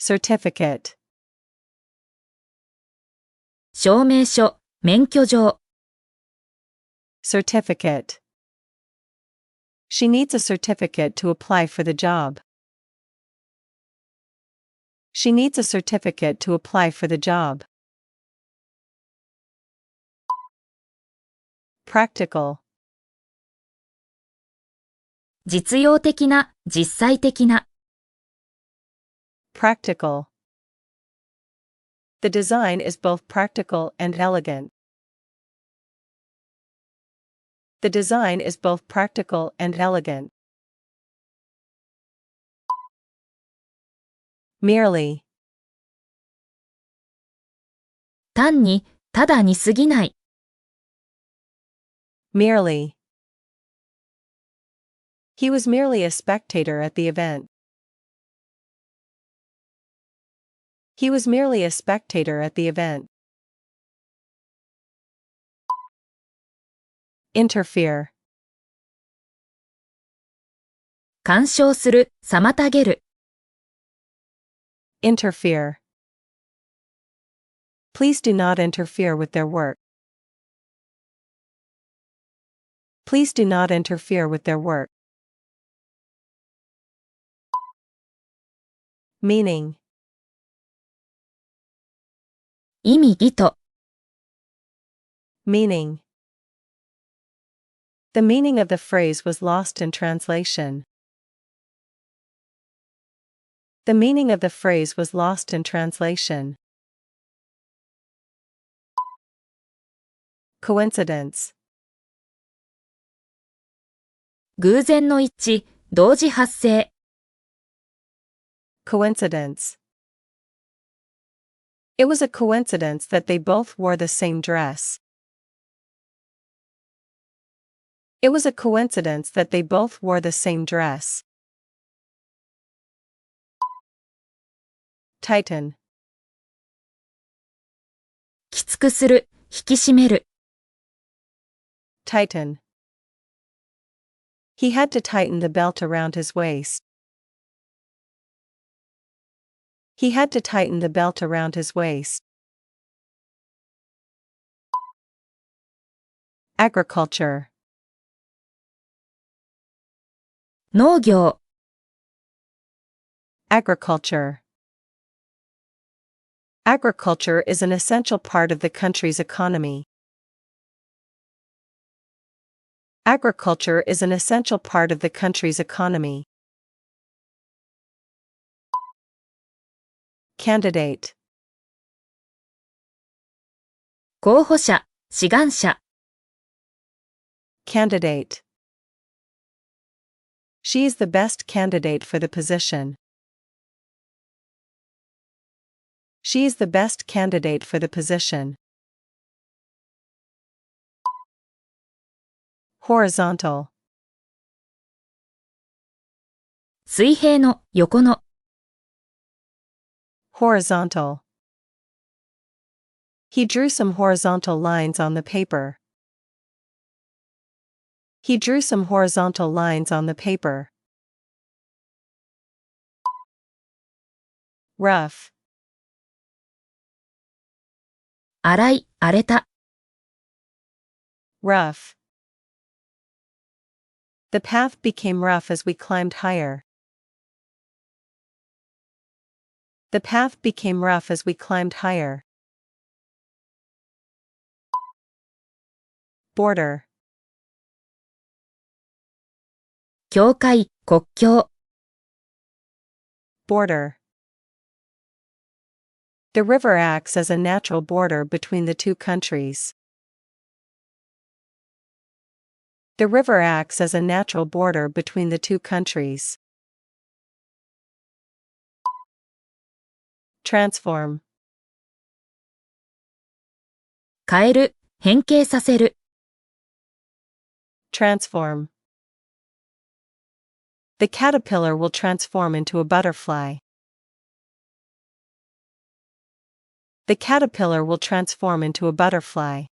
certificate, 証明書、免許状。certificate. She needs a certificate to apply for the job. She needs a certificate to apply for the job. Practical, 実用的な、実際的な。practical. The design is both practical and elegant. The design is both practical and elegant. Merely, 単に、ただに過ぎない。merely. He was merely a spectator at the event. He was merely a spectator at the event. Interfere, 干渉する、妨げる。interfere. Please do not interfere with their work. Please do not interfere with their work. Meaning, 意味義と。meaning. The meaning of the phrase was lost in translation. The meaning of the phrase was lost in translation. Coincidence, 偶然の一致、同時発生。coincidence. It was a coincidence that they both wore the same dress. It was a coincidence that they both wore the same dress. Tighten, きつくする、引き締める。tighten. He had to tighten the belt around his waist. He had to tighten the belt around his waist. Agriculture, 農業。agriculture. Agriculture is an essential part of the country's economy. Agriculture is an essential part of the country's economy. Candidate, 候補者、志願者。candidate. She is the best candidate for the position. She is the best candidate for the position. Horizontal, 水平の、横の。horizontal. He drew some horizontal lines on the paper. He drew some horizontal lines on the paper. Rough, 荒い、荒れた。rough. The path became rough as we climbed higher. The path became rough as we climbed higher. Border, 境界、国境。border. The river acts as a natural border between the two countries. The river acts as a natural border between the two countries. Transform, 変える、変形させる。transform. The caterpillar will transform into a butterfly. The caterpillar will transform into a butterfly.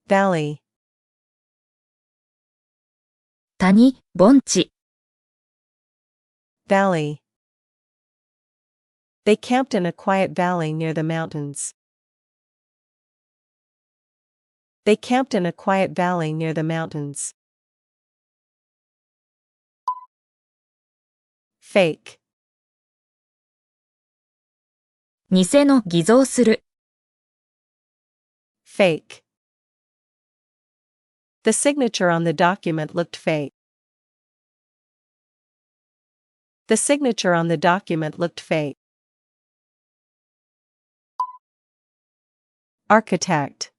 Valley, 谷、盆地。Valley. They camped in a quiet valley near the mountains. They camped in a quiet valley near the mountains. Fake. 偽の偽造する。Fake. The signature on the document looked fake. The signature on the document looked fake. Architect.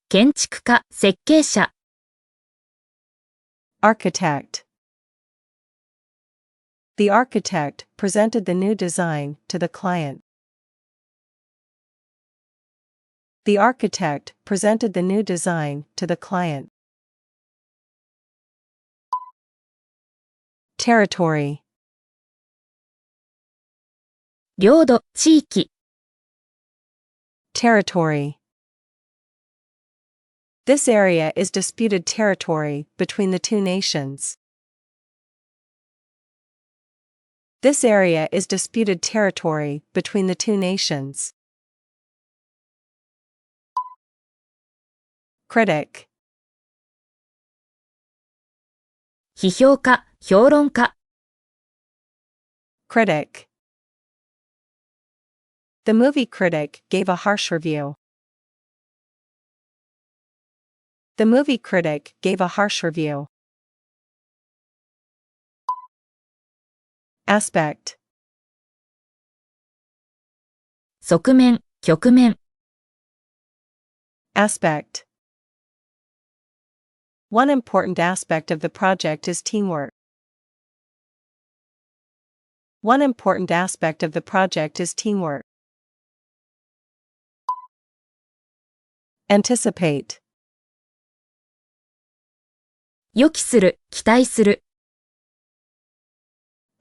建築家、設計者。Architect. The architect presented the new design to the client. The architect presented the new design to the client. Territory. 領土、地域。Territory. This area is disputed territory between the two nations. This area is disputed territory between the two nations. Critic. 批評家、評論家。Critic. The movie critic gave a harsh review. The movie critic gave a harsh review. Aspect. 側面、局面。Aspect. One important aspect of the project is teamwork. One important aspect of the project is teamwork. Anticipate. 予期する、期待する。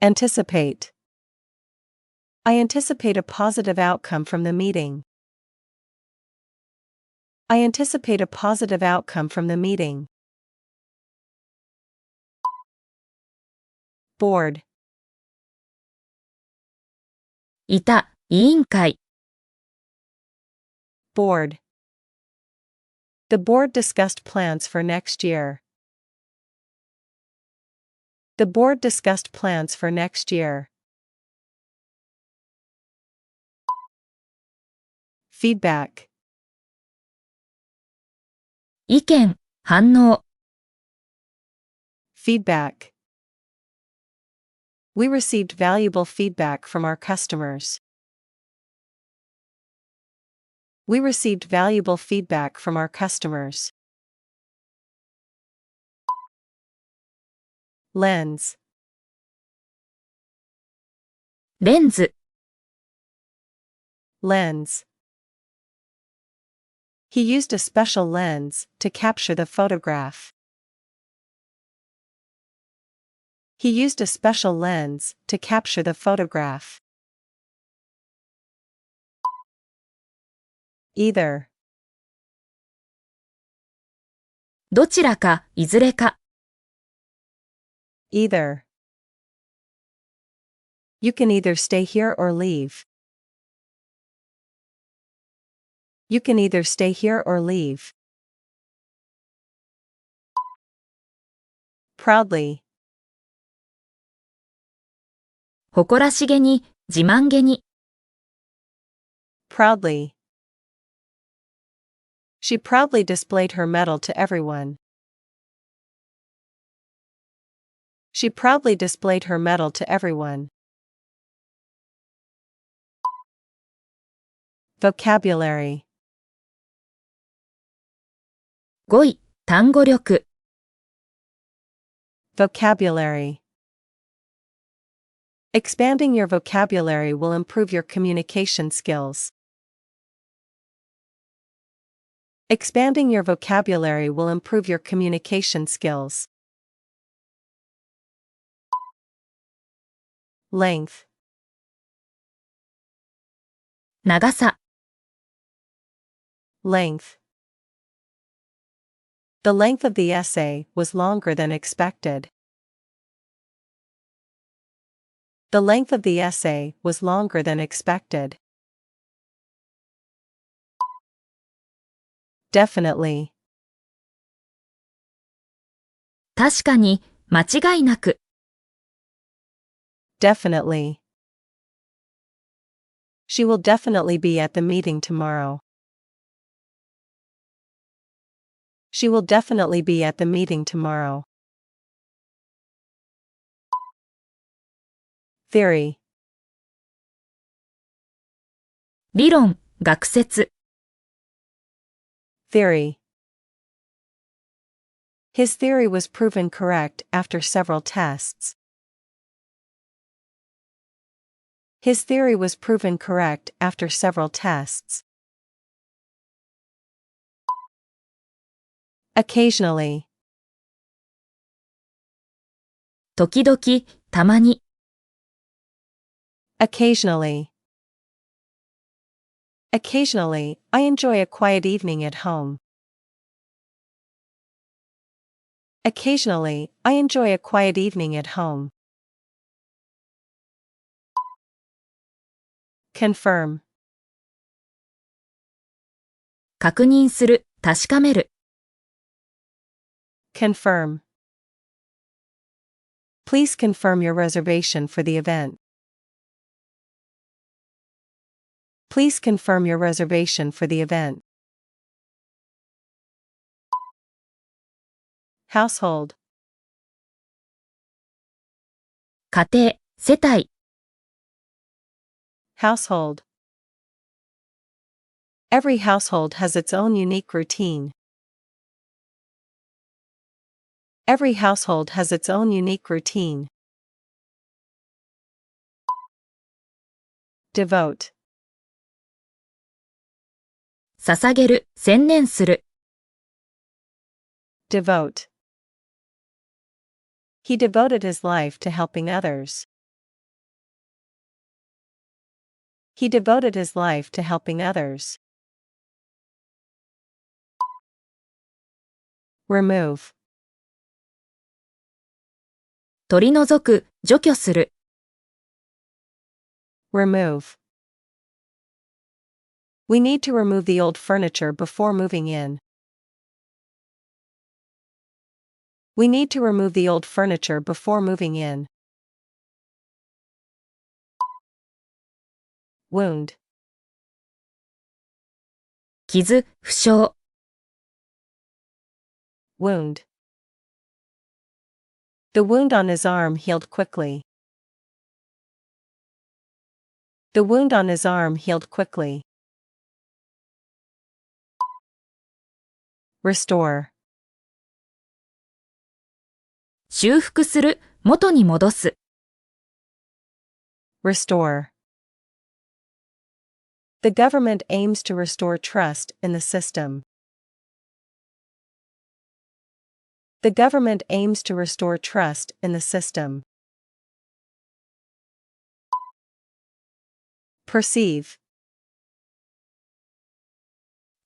Anticipate. I anticipate a positive outcome from the meeting. I anticipate a positive outcome from the meeting. Board. いた、委員会。Board. The board discussed plans for next year. The board discussed plans for next year. Feedback. 意見、反応。Feedback. We received valuable feedback from our customers. We received valuable feedback from our customers. Lens. レンズ。Lens. He used a special lens to capture the photograph. He used a special lens to capture the photograph. Either. どちらか、いずれか。Either. You can either stay here or leave. You can either stay here or leave. Proudly. 誇らしげに、自慢げに。Proudly. She proudly displayed her medal to everyone. She proudly displayed her medal to everyone. Vocabulary. 語彙、単語力。Vocabulary. Expanding your vocabulary will improve your communication skills. Expanding your vocabulary will improve your communication skills. Length. 長さ。Length. The length of the essay was longer than expected. The length of the essay was longer than expected. Definitely. 確かに、間違いなく。Definitely. She will definitely be at the meeting tomorrow. She will definitely be at the meeting tomorrow. Theory. 理論、学説。Theory. His theory was proven correct after several tests. His theory was proven correct after several tests. Occasionally. 時々、たまに。Occasionally. Occasionally, I enjoy a quiet evening at home. Occasionally, I enjoy a quiet evening at home. Confirm. 確認する、確かめる。Confirm. Please confirm your reservation for the event. Please confirm your reservation for the event. Household. 家庭、世帯。Household. Every household has its own unique routine. Every household has its own unique routine. Devote. 捧げる、専念する。Devote. He devoted his life to helping others. He devoted his life to helping others. Remove. 取り除く、除去する。Remove. We need to remove the old furniture before moving in. We need to remove the old furniture before moving in. Wound. 傷、負傷。Wound. The wound on his arm healed quickly. The wound on his arm healed quickly. Restore. 修復する、元に戻す。Restore. The government aims to restore trust in the system. The government aims to restore trust in the system. Perceive.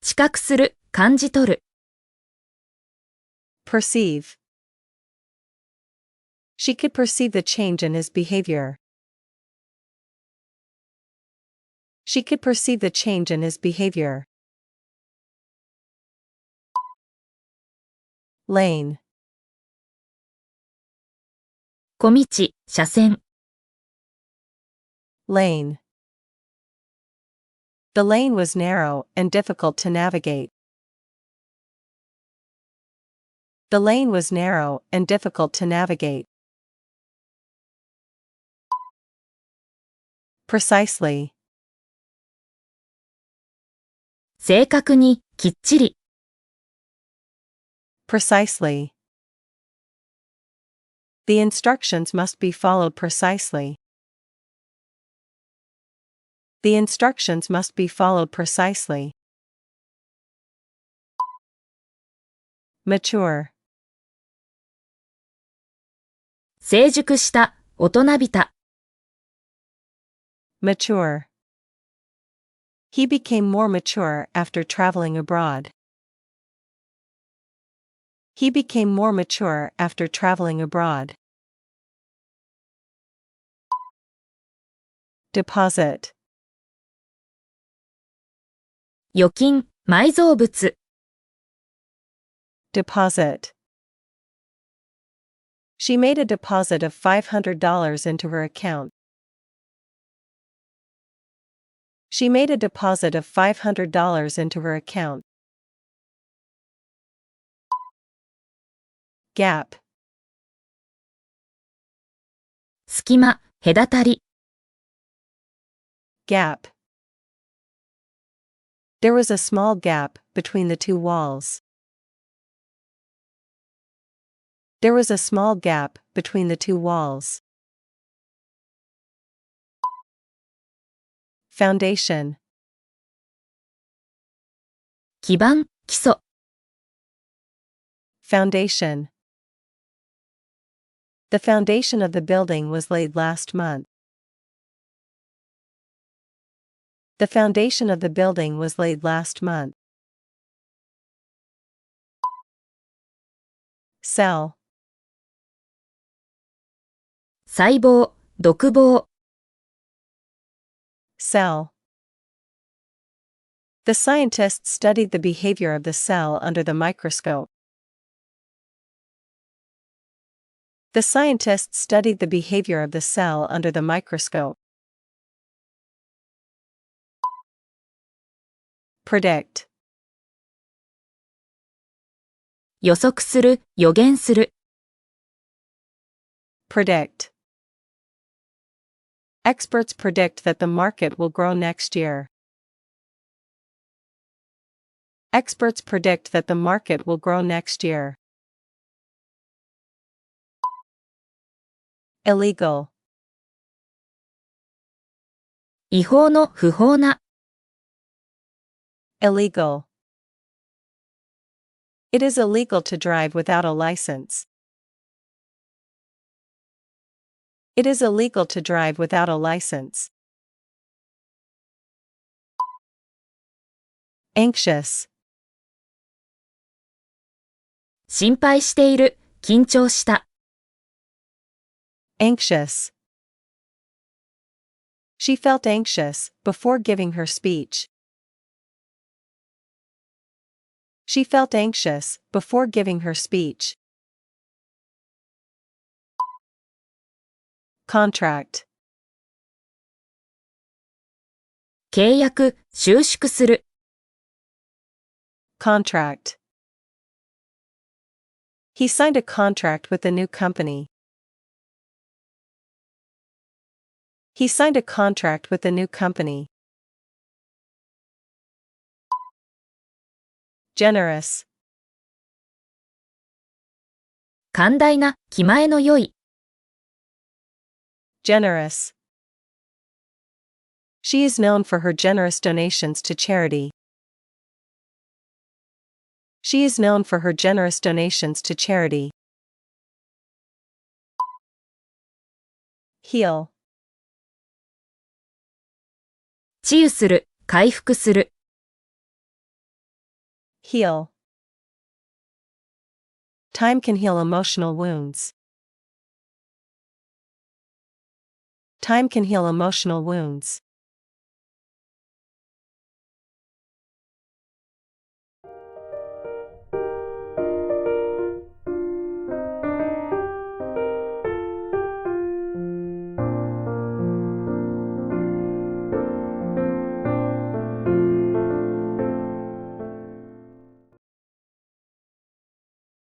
知覚する、感じ取る。Perceive. She could perceive the change in his behavior. She could perceive the change in his behavior. Lane. 小道、車線。Lane. The lane was narrow and difficult to navigate. The lane was narrow and difficult to navigate. Precisely. 正確に、きっちり。Precisely. The instructions must be followed precisely. The instructions must be followed precisely. Mature. 成熟した、大人びた。Mature. He became more mature after traveling abroad. He became more mature after traveling abroad. deposit, 預金、埋蔵物。deposit. She made a deposit of $500 into her account. She made a deposit of $500 into her account. Gap, 隙間、隔たり。gap. There was a small gap between the two walls. There was a small gap between the two walls. Foundation, 基盤、基礎。foundation. The foundation of the building was laid last month. The foundation of the building was laid last month. Cell, 細胞、独房。cell. The scientists studied the behavior of the cell under the microscope. The scientists studied the behavior of the cell under the microscope. Predict, 予測する、予言する。predict. Experts predict that the market will grow next year. Experts predict that the market will grow next year. Illegal, 違法の、不法な。illegal. It is illegal to drive without a license. It is illegal to drive without a license. Anxious, 心配している、緊張した。anxious. She felt anxious before giving her speech. She felt anxious before giving her speech. Contract, 契約、収縮する。contract. He signed a contract with the new company. He signed a contract with the new company. Generous, 寛大な、気前の良い。generous. She is known for her generous donations to charity. She is known for her generous donations to charity. Heal, 治癒する、回復する。heal. Time can heal emotional wounds. Time can heal emotional wounds.